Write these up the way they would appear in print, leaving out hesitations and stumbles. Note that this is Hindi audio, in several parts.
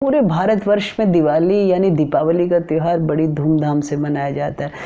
पूरे भारतवर्ष में दिवाली यानी दीपावली का त्यौहार बड़ी धूमधाम से मनाया जाता है।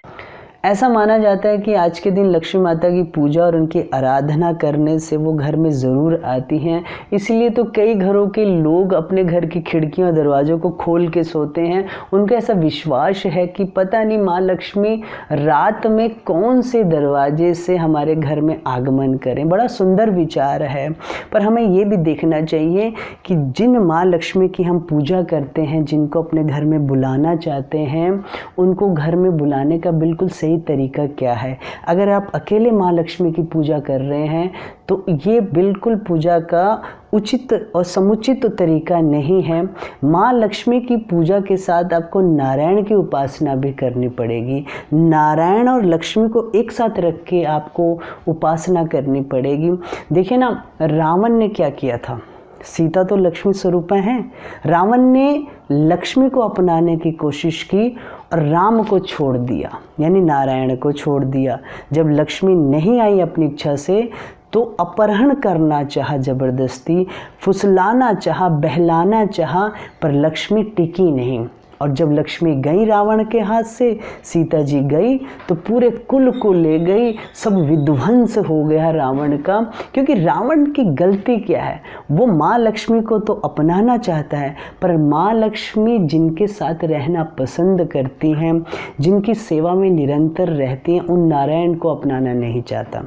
ऐसा माना जाता है कि आज के दिन लक्ष्मी माता की पूजा और उनकी आराधना करने से वो घर में ज़रूर आती हैं। इसलिए तो कई घरों के लोग अपने घर की खिड़कियों और दरवाज़ों को खोल के सोते हैं। उनका ऐसा विश्वास है कि पता नहीं माँ लक्ष्मी रात में कौन से दरवाजे से हमारे घर में आगमन करें। बड़ा सुंदर विचार है, पर हमें ये भी देखना चाहिए कि जिन माँ लक्ष्मी की हम पूजा करते हैं, जिनको अपने घर में बुलाना चाहते हैं, उनको घर में बुलाने का बिल्कुल सही तरीका क्या है। अगर आप अकेले माँ लक्ष्मी की पूजा कर रहे हैं तो ये बिल्कुल पूजा का उचित और समुचित तरीका नहीं है। माँ लक्ष्मी की पूजा के साथ आपको नारायण की उपासना भी करनी पड़ेगी। नारायण और लक्ष्मी को एक साथ रख के आपको उपासना करनी पड़ेगी। देखिए ना, रावण ने क्या किया था। सीता तो लक्ष्मी स्वरूपा हैं। रावण ने लक्ष्मी को अपनाने की कोशिश की और राम को छोड़ दिया, यानी नारायण को छोड़ दिया। जब लक्ष्मी नहीं आई अपनी इच्छा से तो अपहरण करना चाहा, ज़बरदस्ती फुसलाना चाहा, बहलाना चाहा, पर लक्ष्मी टिकी नहीं। और जब लक्ष्मी गई रावण के हाथ से, सीता जी गई तो पूरे कुल को ले गई। सब विध्वंस हो गया रावण का, क्योंकि रावण की गलती क्या है, वो माँ लक्ष्मी को तो अपनाना चाहता है, पर माँ लक्ष्मी जिनके साथ रहना पसंद करती हैं, जिनकी सेवा में निरंतर रहती हैं, उन नारायण को अपनाना नहीं चाहता।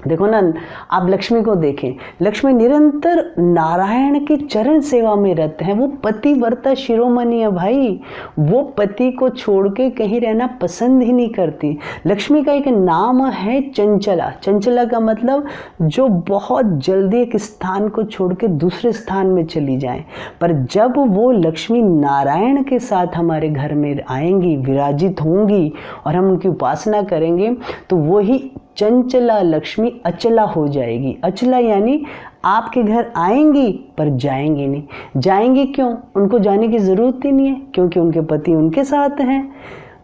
देखो ना, आप लक्ष्मी को देखें, लक्ष्मी निरंतर नारायण की चरण सेवा में रहते हैं। वो पतिव्रता शिरोमणि है भाई। वो पति को छोड़ के कहीं रहना पसंद ही नहीं करती। लक्ष्मी का एक नाम है चंचला। चंचला का मतलब जो बहुत जल्दी एक स्थान को छोड़ के दूसरे स्थान में चली जाए। पर जब वो लक्ष्मी नारायण के साथ हमारे घर में आएंगी, विराजित होंगी और हम उनकी उपासना करेंगे, तो वही चंचला लक्ष्मी अचला हो जाएगी। अचला यानी आपके घर आएंगी पर जाएंगी नहीं। जाएंगी क्यों? उनको जाने की ज़रूरत ही नहीं है, क्योंकि उनके पति उनके साथ हैं।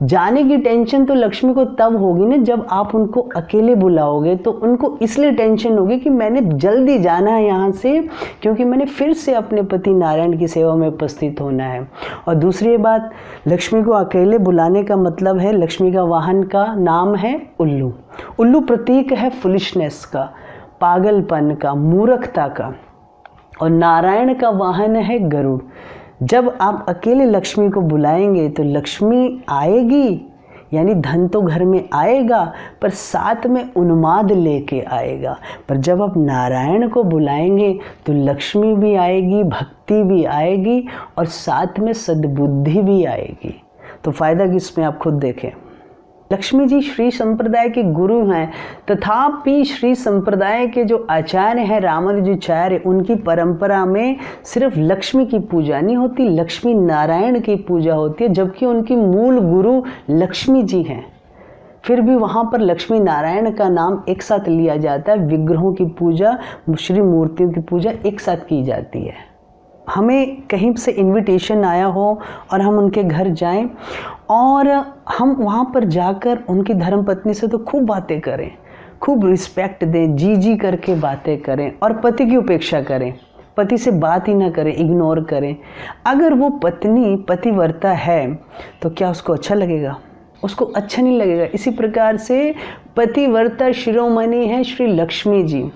जाने की टेंशन तो लक्ष्मी को तब होगी ना जब आप उनको अकेले बुलाओगे। तो उनको इसलिए टेंशन होगी कि मैंने जल्दी जाना है यहाँ से, क्योंकि मैंने फिर से अपने पति नारायण की सेवा में उपस्थित होना है। और दूसरी बात, लक्ष्मी को अकेले बुलाने का मतलब है, लक्ष्मी का वाहन का नाम है उल्लू। उल्लू प्रतीक है फुलिशनेस का, पागलपन का, मूर्खता का। और नारायण का वाहन है गरुड़। जब आप अकेले लक्ष्मी को बुलाएंगे तो लक्ष्मी आएगी, यानी धन तो घर में आएगा, पर साथ में उन्माद लेके आएगा। पर जब आप नारायण को बुलाएंगे तो लक्ष्मी भी आएगी, भक्ति भी आएगी और साथ में सद्बुद्धि भी आएगी। तो फ़ायदा किसमें, आप खुद देखें। लक्ष्मी जी श्री संप्रदाय के गुरु हैं, तथापि श्री संप्रदाय के जो आचार्य हैं, रामानुजाचार्य, उनकी परंपरा में सिर्फ लक्ष्मी की पूजा नहीं होती, लक्ष्मी नारायण की पूजा होती है, जबकि उनकी मूल गुरु लक्ष्मी जी हैं। फिर भी वहाँ पर लक्ष्मी नारायण का नाम एक साथ लिया जाता है। विग्रहों की पूजा, श्री मूर्तियों की पूजा एक साथ की जाती है। हमें कहीं से इनविटेशन आया हो और हम उनके घर जाएं और हम वहाँ पर जाकर उनकी धर्मपत्नी से तो खूब बातें करें, खूब रिस्पेक्ट दें, जी जी करके बातें करें और पति की उपेक्षा करें, पति से बात ही ना करें, इग्नोर करें। अगर वो पत्नी पतिव्रता है तो क्या उसको अच्छा लगेगा? उसको अच्छा नहीं लगेगा। इसी प्रकार से पतिव्रता शिरोमणि है श्री लक्ष्मी जी।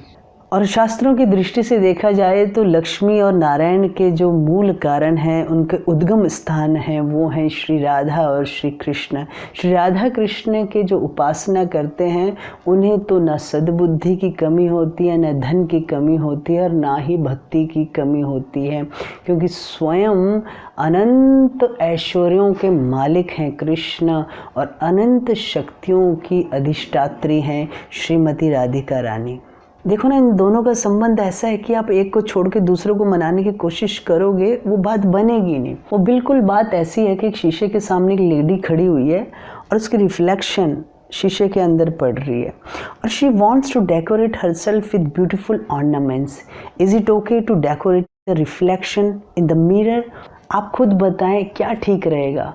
और शास्त्रों की दृष्टि से देखा जाए तो लक्ष्मी और नारायण के जो मूल कारण हैं, उनके उद्गम स्थान हैं, वो हैं श्री राधा और श्री कृष्ण। श्री राधा कृष्ण के जो उपासना करते हैं, उन्हें तो न सद्बुद्धि की कमी होती है, न धन की कमी होती है और ना ही भक्ति की कमी होती है, क्योंकि स्वयं अनंत ऐश्वर्यों के मालिक हैं कृष्ण और अनंत शक्तियों की अधिष्ठात्री हैं श्रीमती राधिका रानी। देखो ना, इन दोनों का संबंध ऐसा है कि आप एक को छोड़ के दूसरे को मनाने की कोशिश करोगे, वो बात बनेगी नहीं। वो बिल्कुल बात ऐसी है कि एक शीशे के सामने एक लेडी खड़ी हुई है और उसकी रिफ्लेक्शन शीशे के अंदर पड़ रही है और she wants to decorate herself with beautiful ornaments. Is it okay to decorate the reflection in the mirror? आप खुद बताएं क्या ठीक रहेगा।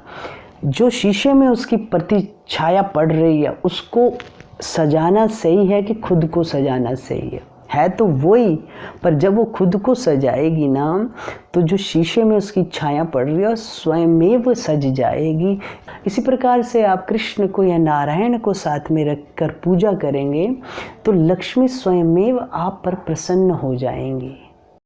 जो शीशे में उसकी प्रतिछाया पड़ रही है, उसको सजाना सही है कि खुद को सजाना सही है? है तो वही, पर जब वो खुद को सजाएगी ना तो जो शीशे में उसकी छाया पड़ रही है स्वयमेव सज जाएगी। इसी प्रकार से आप कृष्ण को या नारायण को साथ में रखकर पूजा करेंगे तो लक्ष्मी स्वयमेव आप पर प्रसन्न हो जाएंगी।